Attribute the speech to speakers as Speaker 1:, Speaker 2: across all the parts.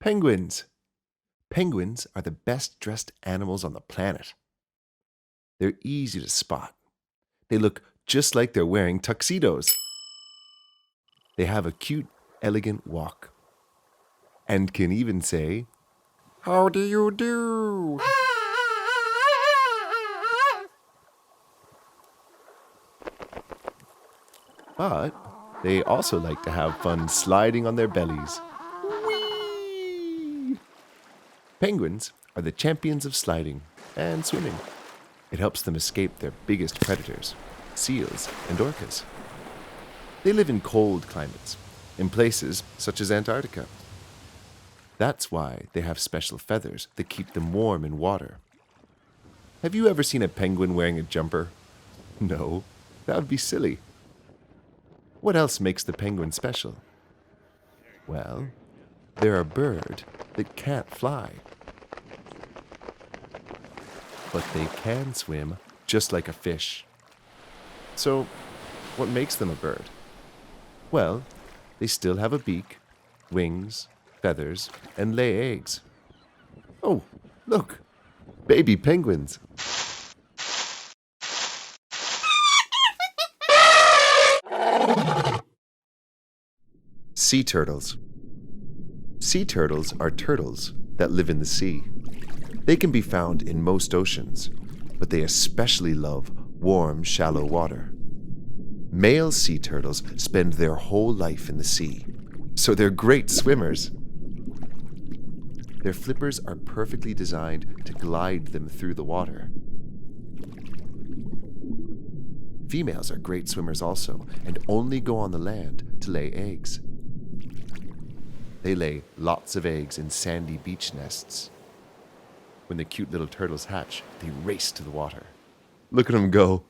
Speaker 1: Penguins. Penguins are the best dressed animals on the planet. They're easy to spot. They look just like they're wearing tuxedos. They have a cute, elegant walk and can even say, "How do you do?" But they also like to have fun sliding on their bellies. Whee! Penguins are the champions of sliding and swimming. It helps them escape their biggest predators, seals and orcas. They live in cold climates, in places such as Antarctica. That's why they have special feathers that keep them warm in water. Have you ever seen a penguin wearing a jumper? No, that would be silly. What else makes the penguin special? Well, they're a bird that can't fly. But they can swim just like a fish. So, what makes them a bird? Well, they still have a beak, wings, feathers, and lay eggs. Oh, look, baby penguins. Sea turtles. Sea turtles are turtles that live in the sea. They can be found in most oceans, but they especially love warm, shallow water. Male sea turtles spend their whole life in the sea, so they're great swimmers. Their flippers are perfectly designed to glide them through the water. Females are great swimmers also, and only go on the land to lay eggs. They lay lots of eggs in sandy beach nests. When the cute little turtles hatch, they race to the water. Look at them go.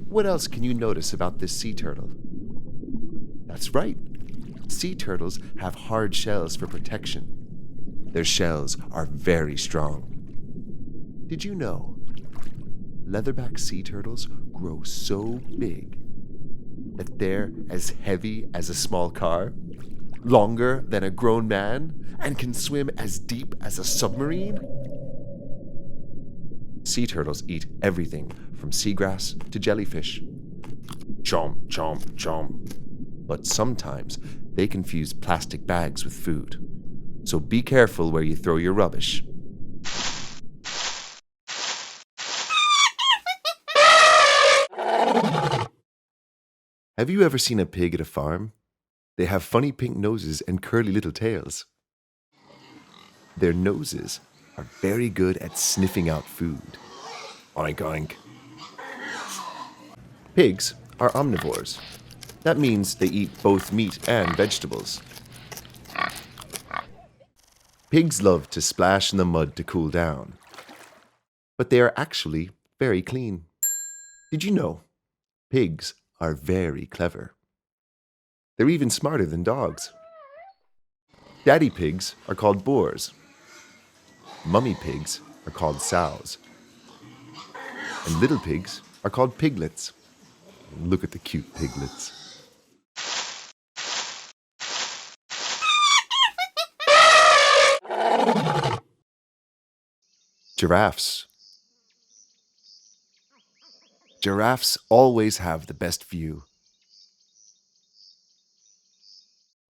Speaker 1: What else can you notice about this sea turtle? That's right. Sea turtles have hard shells for protection. Their shells are very strong. Did you know? Leatherback sea turtles grow so big that they're as heavy as a small car, longer than a grown man, and can swim as deep as a submarine? Sea turtles eat everything from seagrass to jellyfish. Chomp, chomp, chomp. But sometimes they confuse plastic bags with food. So be careful where you throw your rubbish. Have you ever seen a pig at a farm? They have funny pink noses and curly little tails. Their noses are very good at sniffing out food. Oink, oink. Pigs are omnivores. That means they eat both meat and vegetables. Pigs love to splash in the mud to cool down. But they are actually very clean. Did you know? Pigs are very clever. They're even smarter than dogs. Daddy pigs are called boars. Mummy pigs are called sows. And little pigs are called piglets. Look at the cute piglets. Giraffes. Giraffes always have the best view.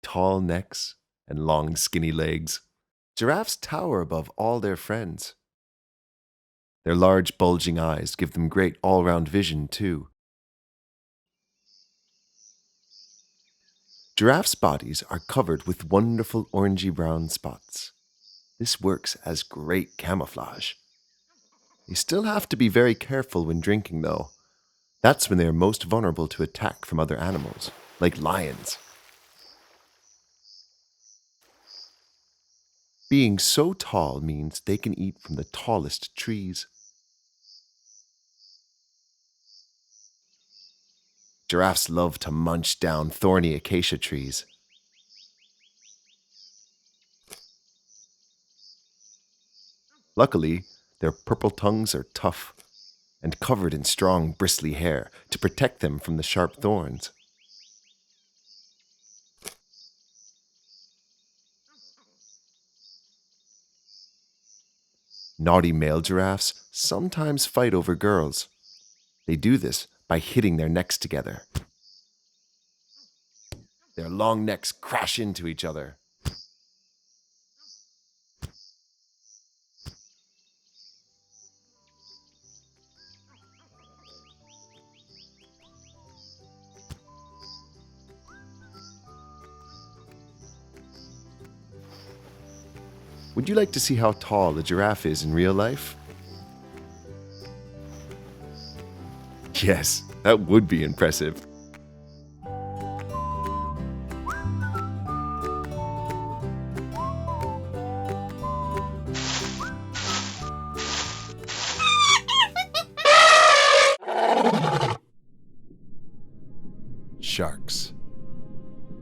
Speaker 1: Tall necks and long skinny legs. Giraffes tower above all their friends. Their large bulging eyes give them great all-round vision too. Giraffes' bodies are covered with wonderful orangey-brown spots. This works as great camouflage. They still have to be very careful when drinking though. That's when they are most vulnerable to attack from other animals, like lions. Being so tall means they can eat from the tallest trees. Giraffes love to munch down thorny acacia trees. Luckily, their purple tongues are tough, and covered in strong, bristly hair to protect them from the sharp thorns. Naughty male giraffes sometimes fight over girls. They do this by hitting their necks together. Their long necks crash into each other. Would you like to see how tall a giraffe is in real life? Yes, that would be impressive. Sharks,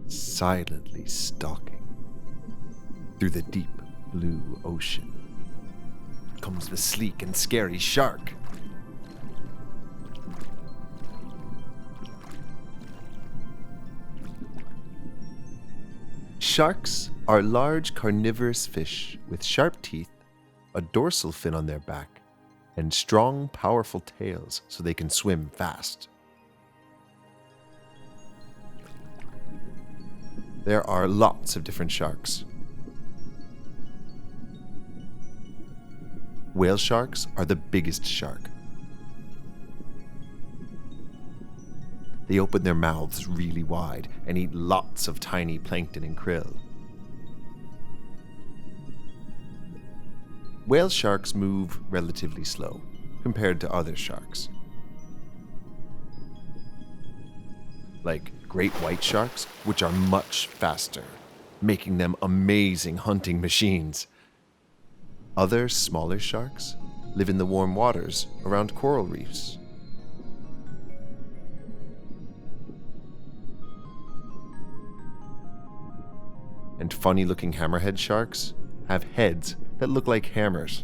Speaker 1: silently stalking through the deep blue ocean, comes the sleek and scary shark. Sharks are large carnivorous fish with sharp teeth, a dorsal fin on their back, and strong, powerful tails so they can swim fast. There are lots of different sharks. Whale sharks are the biggest shark. They open their mouths really wide and eat lots of tiny plankton and krill. Whale sharks move relatively slow compared to other sharks. Like great white sharks, which are much faster, making them amazing hunting machines. Other smaller sharks live in the warm waters around coral reefs. And funny-looking hammerhead sharks have heads that look like hammers.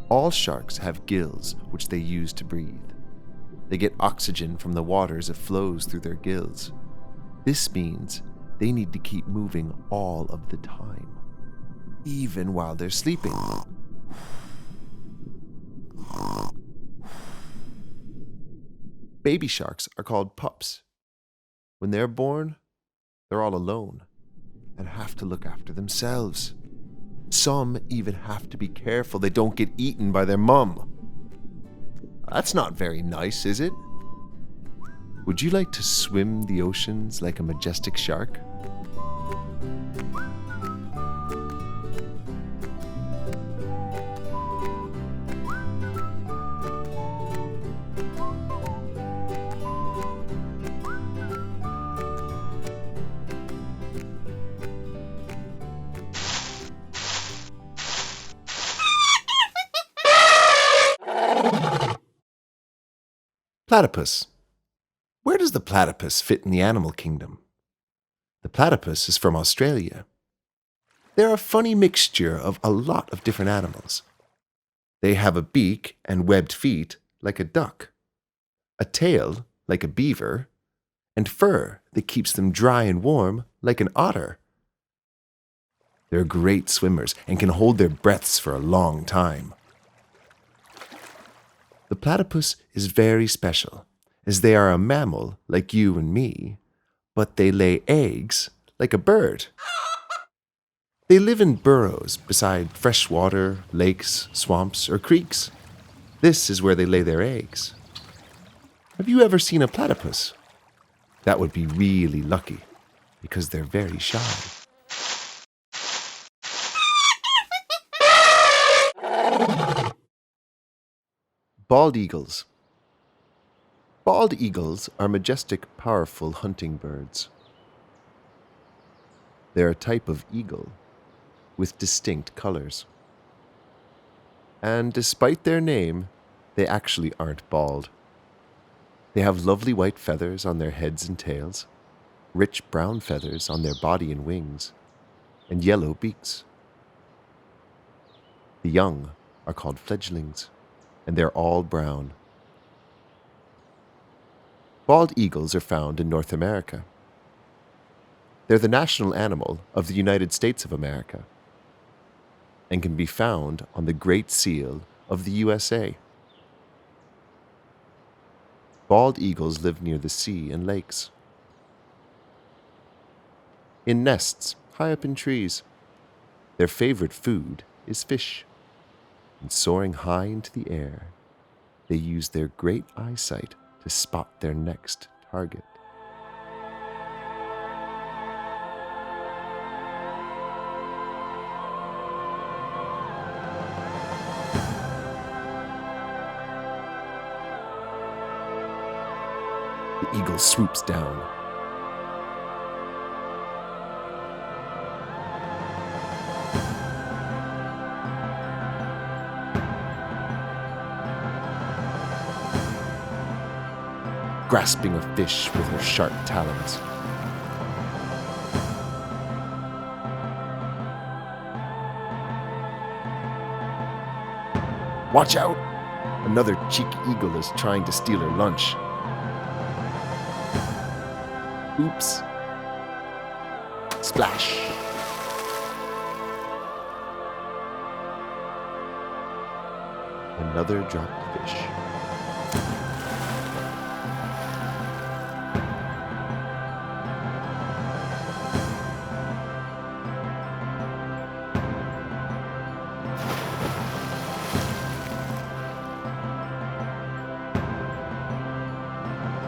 Speaker 1: All sharks have gills which they use to breathe. They get oxygen from the water as it flows through their gills. This means they need to keep moving all of the time, even while they're sleeping. Baby sharks are called pups. When they're born, they're all alone and have to look after themselves. Some even have to be careful they don't get eaten by their mum. That's not very nice, is it? Would you like to swim the oceans like a majestic shark? Platypus. Where does the platypus fit in the animal kingdom? The platypus is from Australia. They're a funny mixture of a lot of different animals. They have a beak and webbed feet like a duck, a tail like a beaver, and fur that keeps them dry and warm like an otter. They're great swimmers and can hold their breaths for a long time. The platypus is very special, as they are a mammal like you and me, but they lay eggs like a bird. They live in burrows beside fresh water, lakes, swamps, or creeks. This is where they lay their eggs. Have you ever seen a platypus? That would be really lucky, because they're very shy. Bald eagles. Bald eagles are majestic, powerful hunting birds. They're a type of eagle with distinct colors. And despite their name, they actually aren't bald. They have lovely white feathers on their heads and tails, rich brown feathers on their body and wings, and yellow beaks. The young are called fledglings, and they're all brown. Bald eagles are found in North America. They're the national animal of the United States of America and can be found on the Great Seal of the USA. Bald eagles live near the sea and lakes, in nests high up in trees. Their favorite food is fish, and soaring high into the air, they use their great eyesight to spot their next target. The eagle swoops down. Grasping a fish with her sharp talons. Watch out! Another cheeky eagle is trying to steal her lunch. Oops. Splash. Another dropped fish.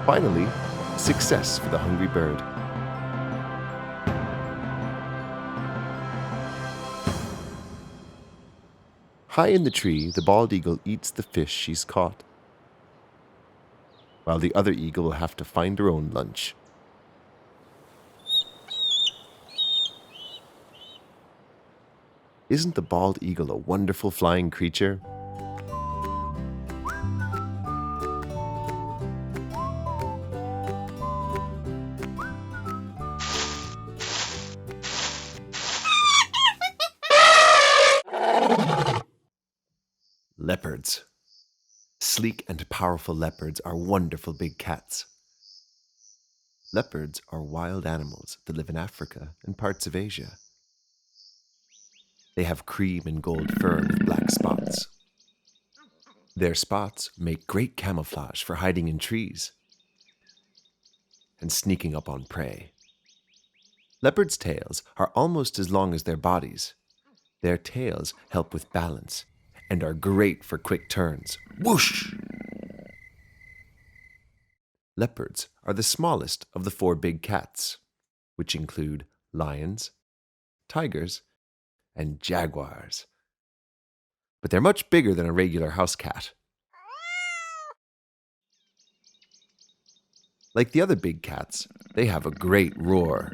Speaker 1: Finally, success for the hungry bird. High in the tree, the bald eagle eats the fish she's caught, while the other eagle will have to find her own lunch. Isn't the bald eagle a wonderful flying creature? Leopards. Sleek and powerful leopards are wonderful big cats. Leopards are wild animals that live in Africa and parts of Asia. They have cream and gold fur with black spots. Their spots make great camouflage for hiding in trees and sneaking up on prey. Leopards' tails are almost as long as their bodies. Their tails help with balance and are great for quick turns. Whoosh! Leopards are the smallest of the 4 big cats, which include lions, tigers, and jaguars. But they're much bigger than a regular house cat. Like the other big cats, they have a great roar.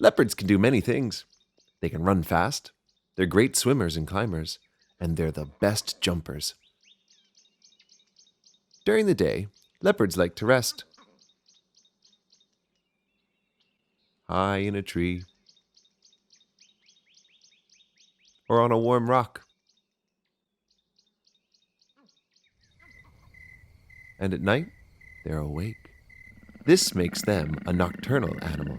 Speaker 1: Leopards can do many things. They can run fast, they're great swimmers and climbers, and they're the best jumpers. During the day, leopards like to rest. High in a tree, or on a warm rock. And at night, they're awake. This makes them a nocturnal animal.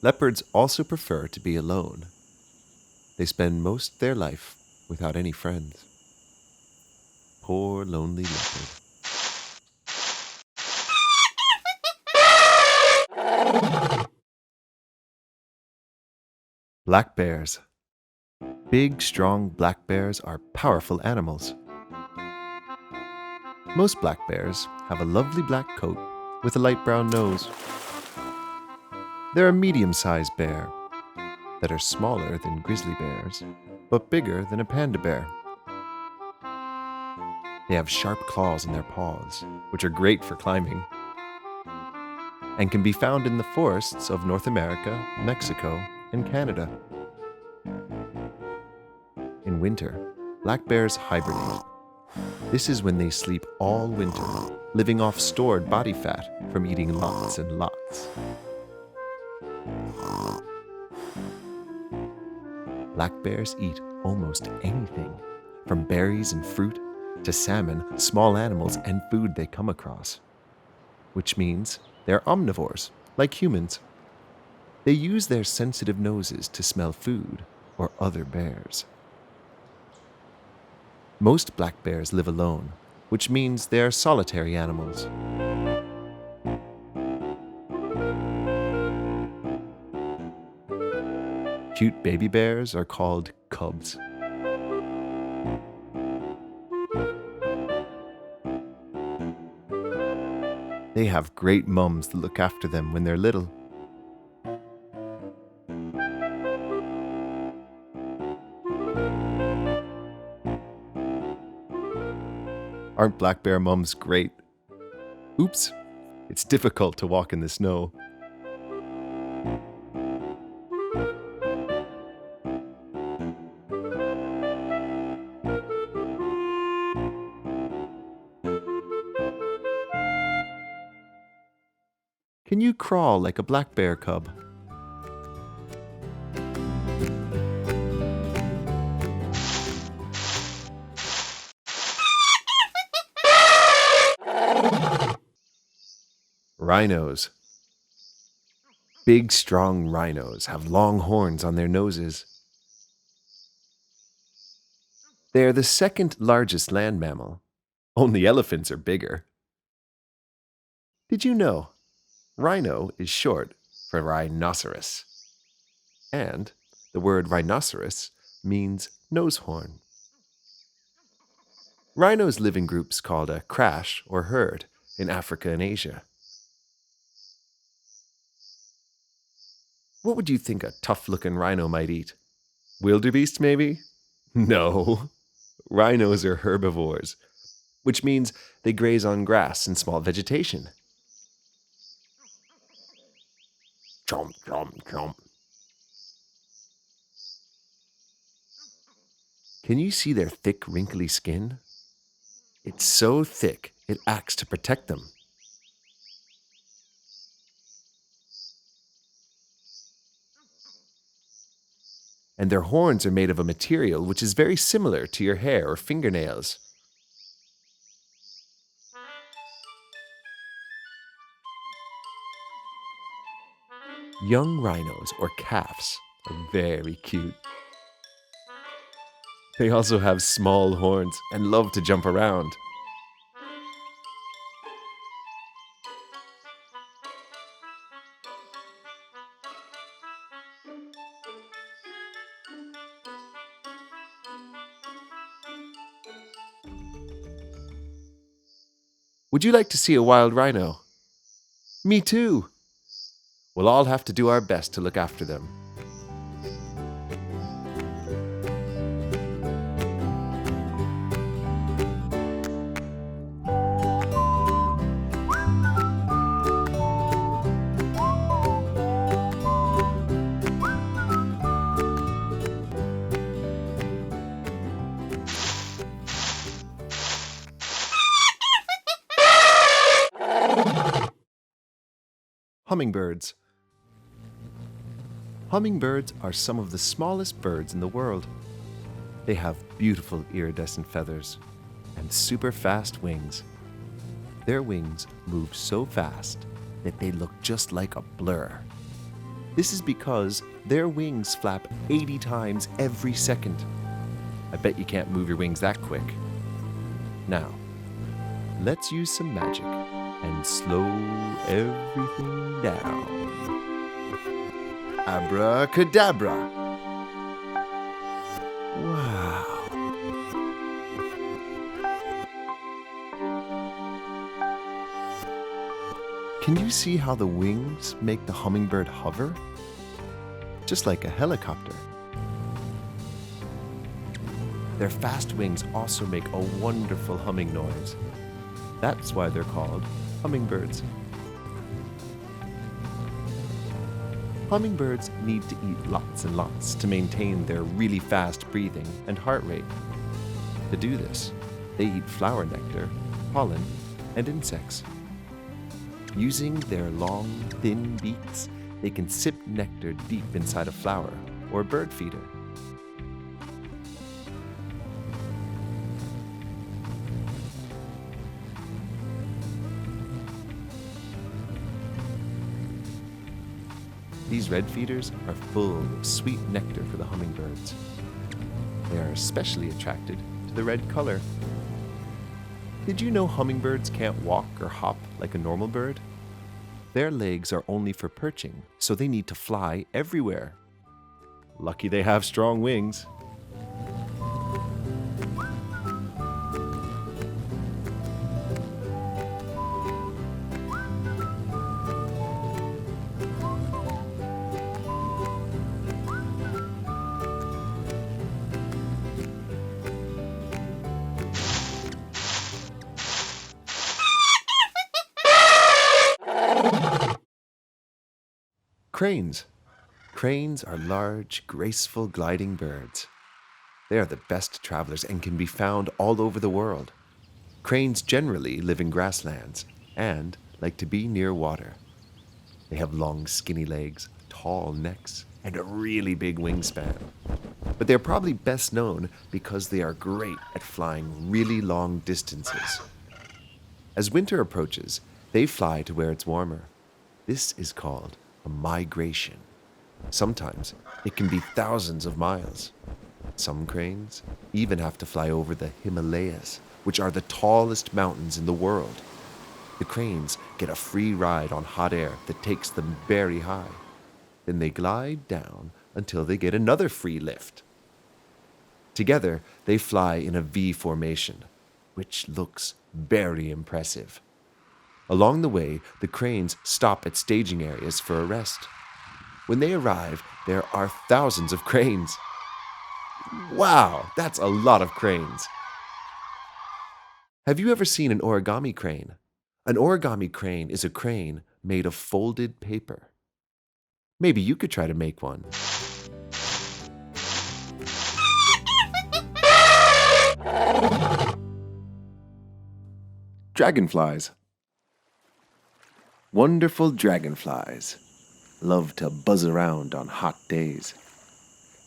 Speaker 1: Leopards also prefer to be alone. They spend most of their life without any friends. Poor lonely leopard. Black bears. Big, strong black bears are powerful animals. Most black bears have a lovely black coat with a light brown nose. They're a medium-sized bear that are smaller than grizzly bears, but bigger than a panda bear. They have sharp claws in their paws, which are great for climbing, and can be found in the forests of North America, Mexico, and Canada. In winter, black bears hibernate. This is when they sleep all winter living off stored body fat from eating lots and lots. Black bears eat almost anything, from berries and fruit to salmon, small animals, and food they come across. Which means they're omnivores, like humans. They use their sensitive noses to smell food or other bears. Most black bears live alone, which means they are solitary animals. Cute baby bears are called cubs. They have great mums that look after them when they're little. Aren't black bear mums great? Oops, it's difficult to walk in the snow. Can you crawl like a black bear cub? Rhinos. Big, strong rhinos have long horns on their noses. They are the second largest land mammal. Only elephants are bigger. Did you know? Rhino is short for rhinoceros. And the word rhinoceros means nose horn. Rhinos live in groups called a crash or herd in Africa and Asia. What would you think a tough-looking rhino might eat? Wildebeest, maybe? No. Rhinos are herbivores, which means they graze on grass and small vegetation. Chomp, chomp, chomp. Can you see their thick, wrinkly skin? It's so thick, it acts to protect them. And their horns are made of a material which is very similar to your hair or fingernails. Young rhinos, or calves, are very cute. They also have small horns and love to jump around. Would you like to see a wild rhino? Me too. We'll all have to do our best to look after them. Hummingbirds. Hummingbirds are some of the smallest birds in the world. They have beautiful iridescent feathers and super fast wings. Their wings move so fast that they look just like a blur. This is because their wings flap 80 times every second. I bet you can't move your wings that quick. Now, let's use some magic and slow everything down. Abracadabra. Wow. Can you see how the wings make the hummingbird hover? Just like a helicopter. Their fast wings also make a wonderful humming noise. That's why they're called hummingbirds. Hummingbirds need to eat lots and lots to maintain their really fast breathing and heart rate. To do this, they eat flower nectar, pollen, and insects. Using their long, thin beaks, they can sip nectar deep inside a flower or a bird feeder. These red feeders are full of sweet nectar for the hummingbirds. They are especially attracted to the red color. Did you know hummingbirds can't walk or hop like a normal bird? Their legs are only for perching, so they need to fly everywhere. Lucky they have strong wings. Cranes. Cranes are large, graceful, gliding birds. They are the best travelers and can be found all over the world. Cranes generally live in grasslands and like to be near water. They have long, skinny legs, tall necks, and a really big wingspan. But they're probably best known because they are great at flying really long distances. As winter approaches, they fly to where it's warmer. This is called a migration. Sometimes it can be thousands of miles. Some cranes even have to fly over the Himalayas, which are the tallest mountains in the world. The cranes get a free ride on hot air that takes them very high. Then they glide down until they get another free lift. Together, they fly in a V formation, which looks very impressive. Along the way, the cranes stop at staging areas for a rest. When they arrive, there are thousands of cranes. Wow, that's a lot of cranes. Have you ever seen an origami crane? An origami crane is a crane made of folded paper. Maybe you could try to make one. Dragonflies. Wonderful dragonflies love to buzz around on hot days.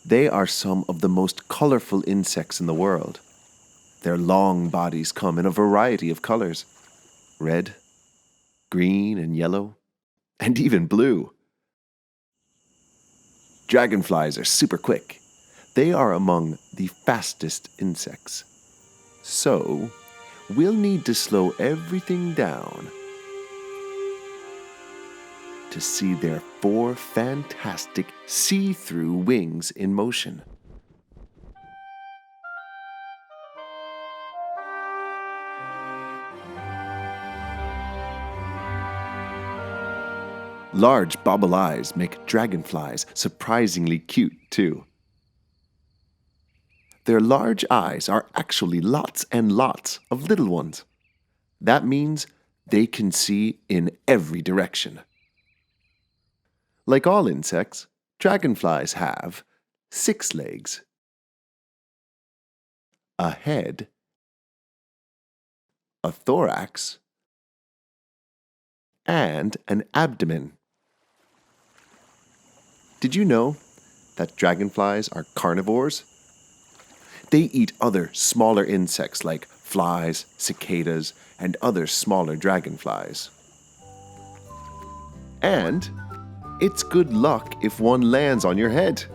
Speaker 1: They are some of the most colorful insects in the world. Their long bodies come in a variety of colors: red, green and yellow, and even blue. Dragonflies are super quick. They are among the fastest insects. So, we'll need to slow everything down to see their 4 fantastic see-through wings in motion. Large bobble eyes make dragonflies surprisingly cute too. Their large eyes are actually lots and lots of little ones. That means they can see in every direction. Like all insects, dragonflies have 6 legs, a head, a thorax, and an abdomen. Did you know that dragonflies are carnivores? They eat other smaller insects like flies, cicadas, and other smaller dragonflies. And it's good luck if one lands on your head.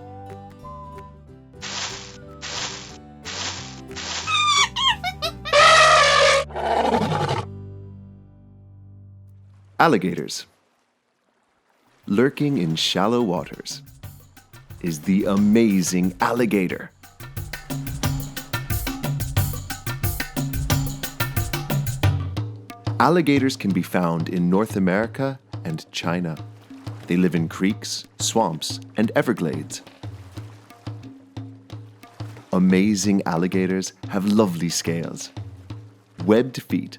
Speaker 1: Alligators. Lurking in shallow waters is the amazing alligator. Alligators can be found in North America and China. They live in creeks, swamps, and Everglades. Amazing alligators have lovely scales, webbed feet,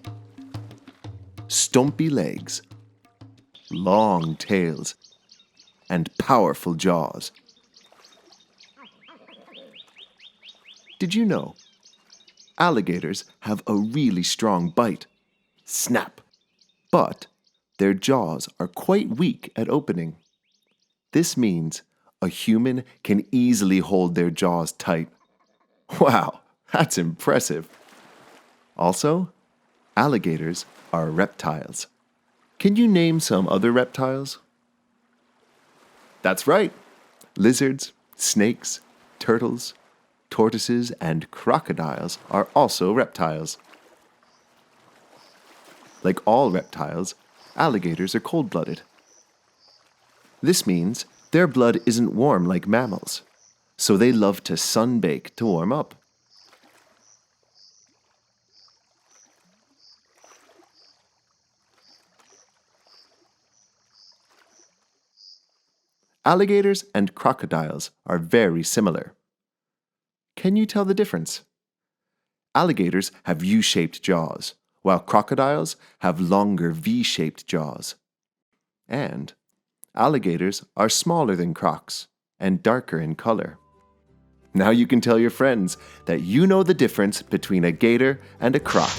Speaker 1: stumpy legs, long tails, and powerful jaws. Did you know alligators have a really strong bite? snap. But their jaws are quite weak at opening. This means a human can easily hold their jaws tight. Wow, that's impressive. Also, alligators are reptiles. Can you name some other reptiles? That's right. Lizards, snakes, turtles, tortoises, and crocodiles are also reptiles. Like all reptiles, alligators are cold-blooded. This means their blood isn't warm like mammals, so they love to sunbake to warm up. Alligators and crocodiles are very similar. Can you tell the difference? Alligators have U-shaped jaws, while crocodiles have longer V-shaped jaws. And alligators are smaller than crocs and darker in color. Now you can tell your friends that you know the difference between a gator and a croc.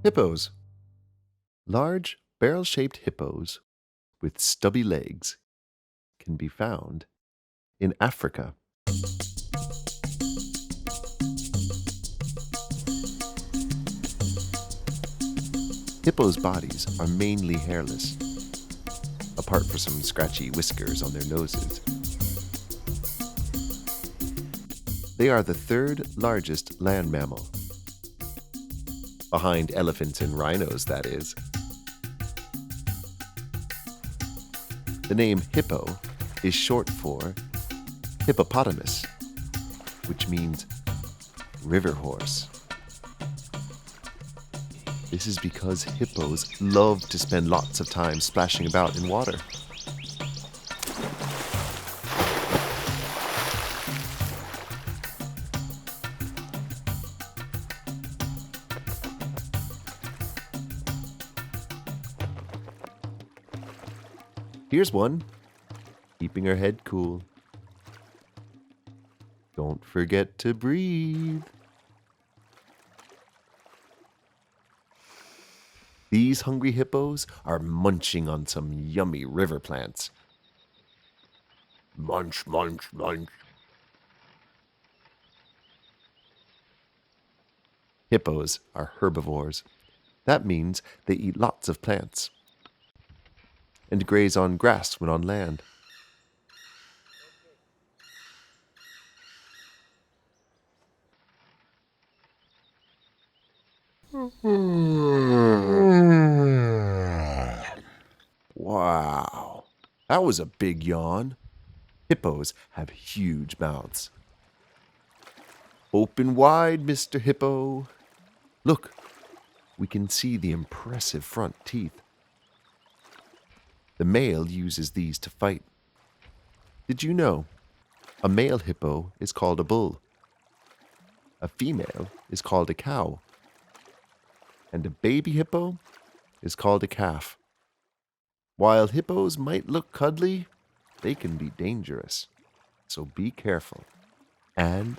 Speaker 1: Hippos. Large, barrel-shaped hippos with stubby legs can be found in Africa. Hippos' bodies are mainly hairless, apart from some scratchy whiskers on their noses. They are the third largest land mammal, behind elephants and rhinos, that is. The name hippo is short for hippopotamus, which means river horse. This is because hippos love to spend lots of time splashing about in water. Here's one, keeping her head cool. Don't forget to breathe. These hungry hippos are munching on some yummy river plants. Munch, munch, munch. Hippos are herbivores. That means they eat lots of plants and graze on grass when on land. Wow, that was a big yawn. Hippos have huge mouths. Open wide, Mr. Hippo. Look, we can see the impressive front teeth. The male uses these to fight. Did you know a male hippo is called a bull? A female is called a cow. And a baby hippo is called a calf. While hippos might look cuddly, they can be dangerous. So be careful. And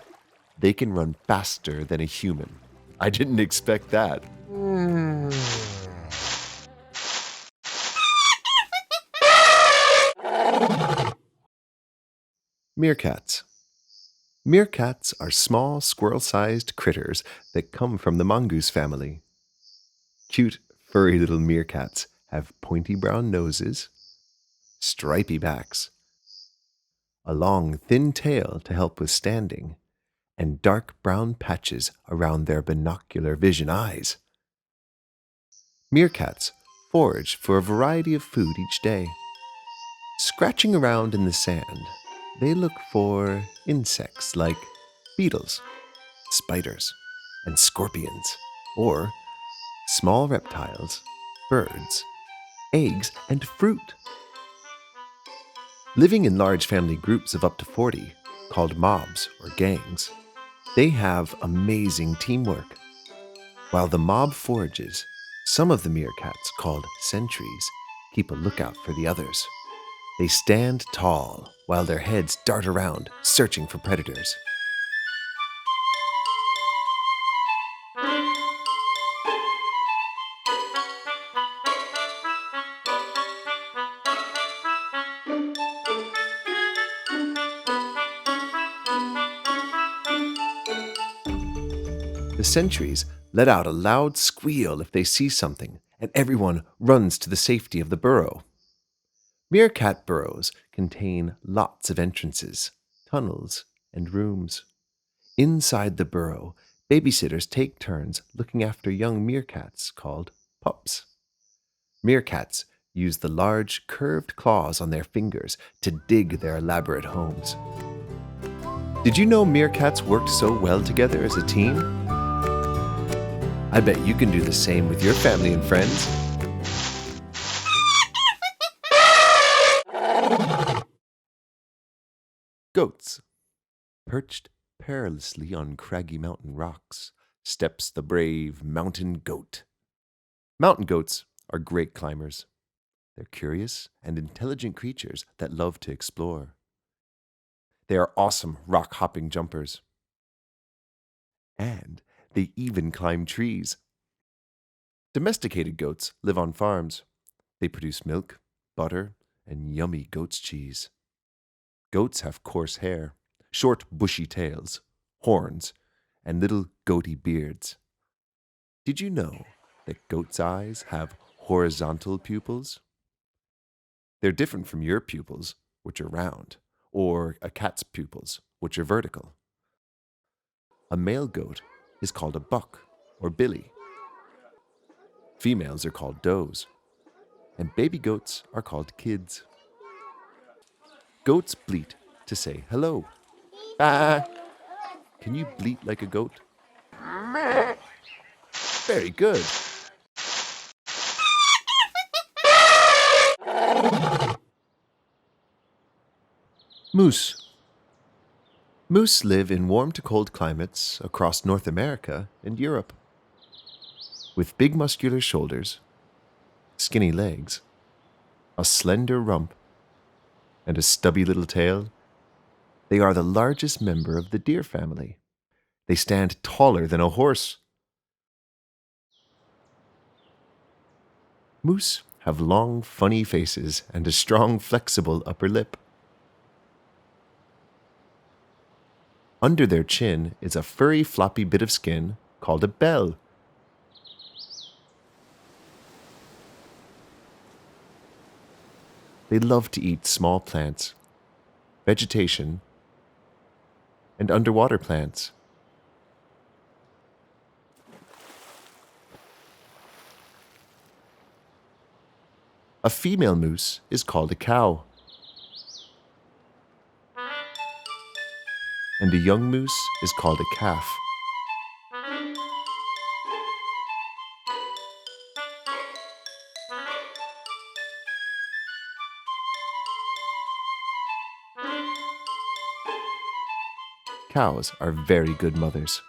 Speaker 1: they can run faster than a human. I didn't expect that. Meerkats. Meerkats are small, squirrel-sized critters that come from the mongoose family. Cute, furry little meerkats have pointy brown noses, stripy backs, a long, thin tail to help with standing, and dark brown patches around their binocular vision eyes. Meerkats forage for a variety of food each day. Scratching around in the sand, they look for insects like beetles, spiders, and scorpions, or small reptiles, birds, eggs, and fruit. Living in large family groups of up to 40, called mobs or gangs, they have amazing teamwork. While the mob forages, some of the meerkats, called sentries, keep a lookout for the others. They stand tall while their heads dart around, searching for predators. The sentries let out a loud squeal if they see something, and everyone runs to the safety of the burrow. Meerkat burrows contain lots of entrances, tunnels, and rooms. Inside the burrow, babysitters take turns looking after young meerkats called pups. Meerkats use the large, curved claws on their fingers to dig their elaborate homes. Did you know meerkats worked so well together as a team? I bet you can do the same with your family and friends. Goats. Perched perilously on craggy mountain rocks steps the brave mountain goat. Mountain goats are great climbers. They're curious and intelligent creatures that love to explore. They are awesome rock-hopping jumpers. And they even climb trees. Domesticated goats live on farms. They produce milk, butter, and yummy goat's cheese. Goats have coarse hair, short bushy tails, horns, and little goaty beards. Did you know that goats' eyes have horizontal pupils? They're different from your pupils, which are round, or a cat's pupils, which are vertical. A male goat is called a buck or billy. Females are called does, and baby goats are called kids. Goats bleat to say hello. Ah! Can you bleat like a goat? Very good. Moose. Moose live in warm to cold climates across North America and Europe. With big muscular shoulders, skinny legs, a slender rump, and a stubby little tail, they are the largest member of the deer family. They stand taller than a horse. Moose have long, funny faces and a strong, flexible upper lip. Under their chin is a furry, floppy bit of skin called a bell. They love to eat small plants, vegetation, and underwater plants. A female moose is called a cow, and a young moose is called a calf. Cows are very good mothers.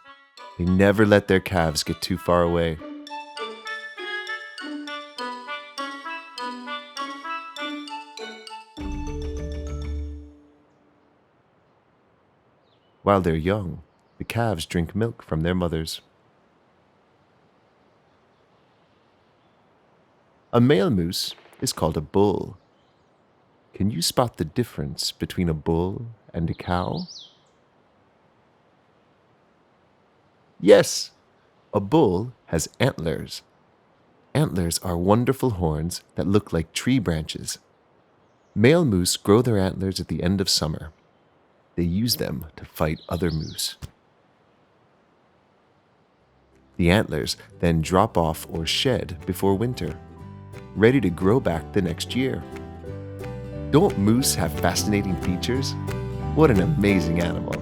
Speaker 1: They never let their calves get too far away. While they're young, the calves drink milk from their mothers. A male moose is called a bull. Can you spot the difference between a bull and a cow? Yes, a bull has antlers. Antlers are wonderful horns that look like tree branches. Male moose grow their antlers at the end of summer. They use them to fight other moose. The antlers then drop off or shed before winter, ready to grow back the next year. Don't moose have fascinating features? What an amazing animal!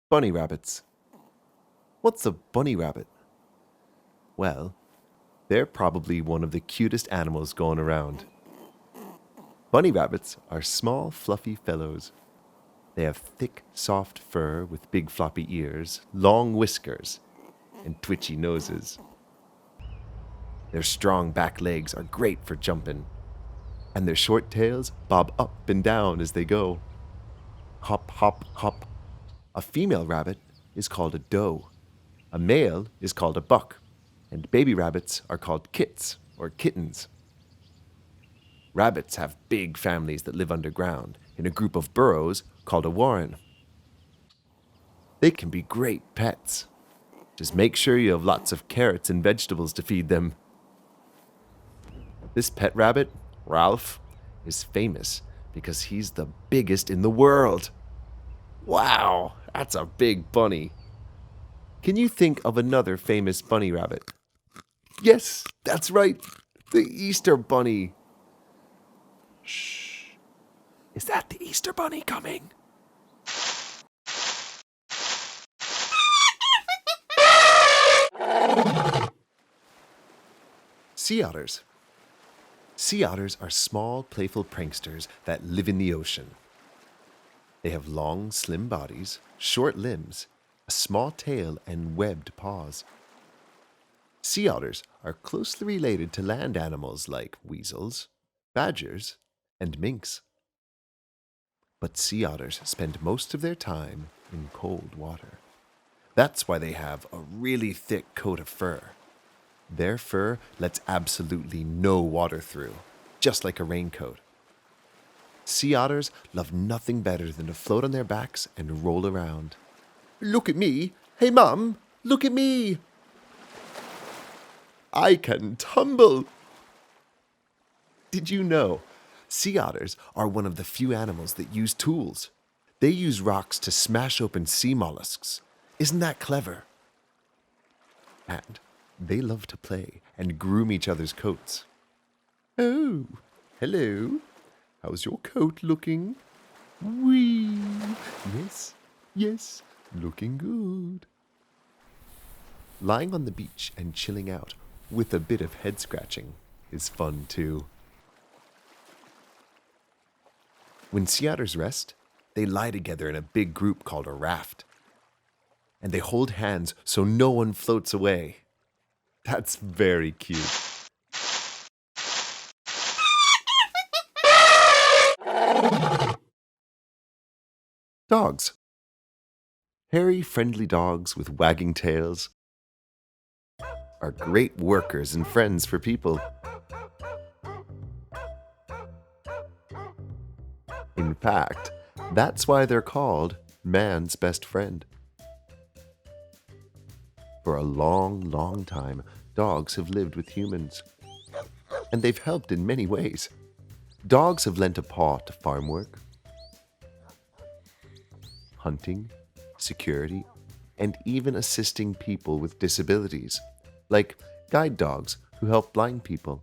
Speaker 1: Bunny rabbits. What's a bunny rabbit? Well, they're probably one of the cutest animals going around. Bunny rabbits are small, fluffy fellows They have thick, soft fur with big floppy ears, long whiskers, and twitchy noses. Their strong back legs are great for jumping, and their short tails bob up and down as they go. Hop, hop, hop. A female rabbit is called a doe. A male is called a buck, and baby rabbits are called kits or kittens. Rabbits have big families that live underground in a group of burrows called a warren. They can be great pets. Just make sure you have lots of carrots and vegetables to feed them. This pet rabbit, Ralph, is famous because he's the biggest in the world. Wow, that's a big bunny. Can you think of another famous bunny rabbit? Yes, that's right, the Easter Bunny. Shh. Is that the Easter Bunny coming? Sea otters. Sea otters are small, playful pranksters that live in the ocean. They have long, slim bodies, short limbs, a small tail, and webbed paws. Sea otters are closely related to land animals like weasels, badgers, and minks. But sea otters spend most of their time in cold water. That's why they have a really thick coat of fur. Their fur lets absolutely no water through, just like a raincoat. Sea otters love nothing better than to float on their backs and roll around. Look at me! Hey, Mum! Look at me! I can tumble! Did you know? Sea otters are one of the few animals that use tools. They use rocks to smash open sea mollusks. Isn't that clever? And they love to play and groom each other's coats. Oh, hello. How's your coat looking? Whee! Yes, yes, looking good. Lying on the beach and chilling out with a bit of head scratching is fun too. When sea otters rest, they lie together in a big group called a raft. And they hold hands so no one floats away. That's very cute. Dogs. Hairy, friendly dogs with wagging tails are great workers and friends for people. In fact, that's why they're called man's best friend. For a long, long time, dogs have lived with humans, and they've helped in many ways. Dogs have lent a paw to farm work, hunting, security, and even assisting people with disabilities, like guide dogs who help blind people.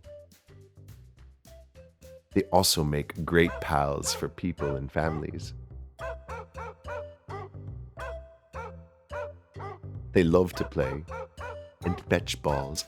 Speaker 1: They also make great pals for people and families. They love to play and fetch balls.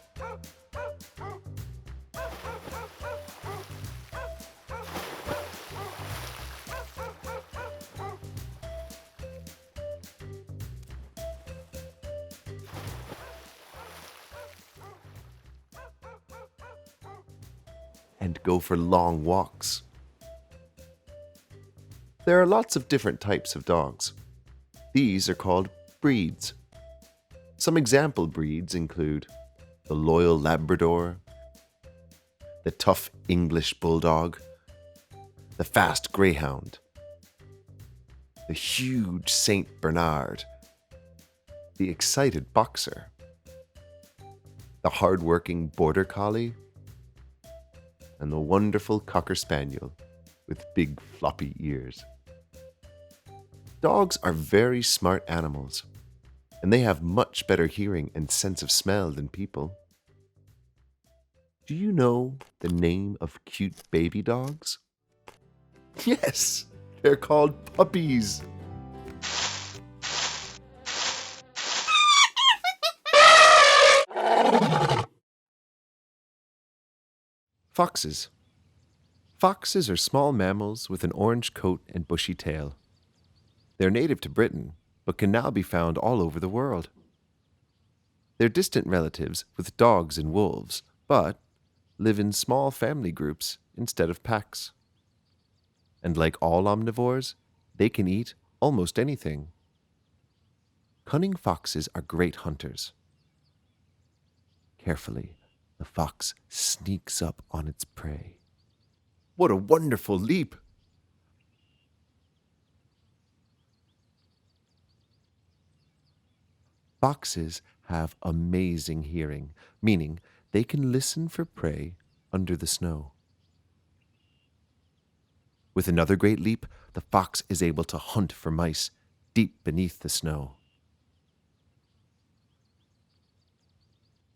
Speaker 1: And go for long walks. There are lots of different types of dogs. These are called breeds. Some example breeds include the loyal Labrador, the tough English Bulldog, the fast Greyhound, the huge Saint Bernard, the excited Boxer, the hard-working Border Collie, and the wonderful Cocker Spaniel with big floppy ears. Dogs are very smart animals, and they have much better hearing and sense of smell than people. Do you know the name of cute baby dogs? Yes, they're called puppies. Foxes. Foxes are small mammals with an orange coat and bushy tail. They're native to Britain, but can now be found all over the world. They're distant relatives with dogs and wolves, but live in small family groups instead of packs. And like all omnivores, they can eat almost anything. Cunning foxes are great hunters. Carefully, the fox sneaks up on its prey. What a wonderful leap! Foxes have amazing hearing, meaning they can listen for prey under the snow. With another great leap, the fox is able to hunt for mice deep beneath the snow.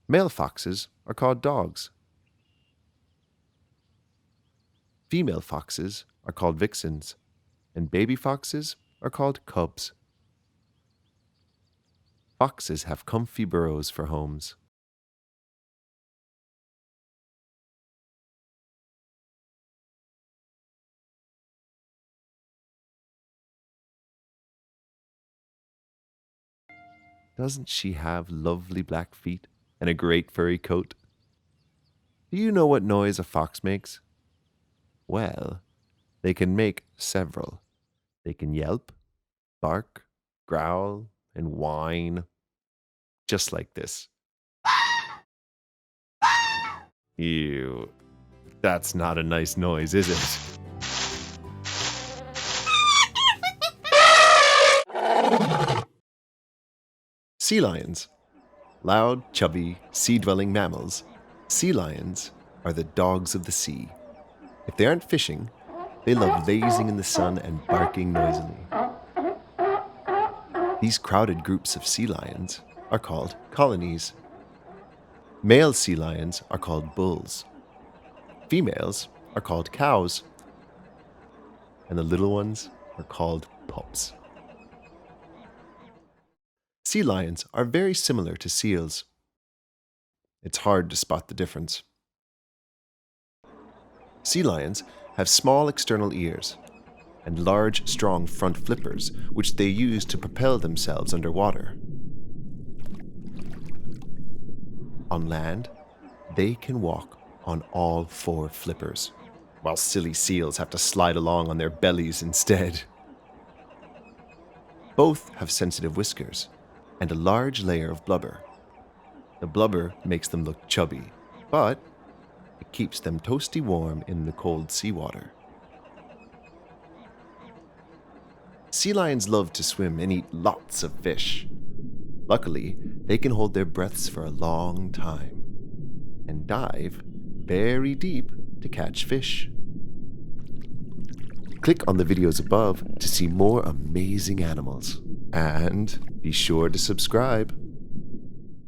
Speaker 1: Male foxes are called dogs. Female foxes are called vixens, and baby foxes are called cubs. Foxes have comfy burrows for homes. Doesn't she have lovely black feet and a great furry coat? Do you know what noise a fox makes? Well, they can make several. They can yelp, bark, growl, and whine, just like this. Ew, that's not a nice noise, is it? Sea lions. Loud, chubby, sea-dwelling mammals, sea lions are the dogs of the sea. If they aren't fishing, they love lazing in the sun and barking noisily. These crowded groups of sea lions are called colonies. Male sea lions are called bulls. Females are called cows. And the little ones are called pups. Sea lions are very similar to seals. It's hard to spot the difference. Sea lions have small external ears and large, strong front flippers, which they use to propel themselves underwater. On land, they can walk on all four flippers, while silly seals have to slide along on their bellies instead. Both have sensitive whiskers and a large layer of blubber. The blubber makes them look chubby, but it keeps them toasty warm in the cold seawater. Sea lions love to swim and eat lots of fish. Luckily, they can hold their breaths for a long time and dive very deep to catch fish. Click on the videos above to see more amazing animals. And be sure to subscribe.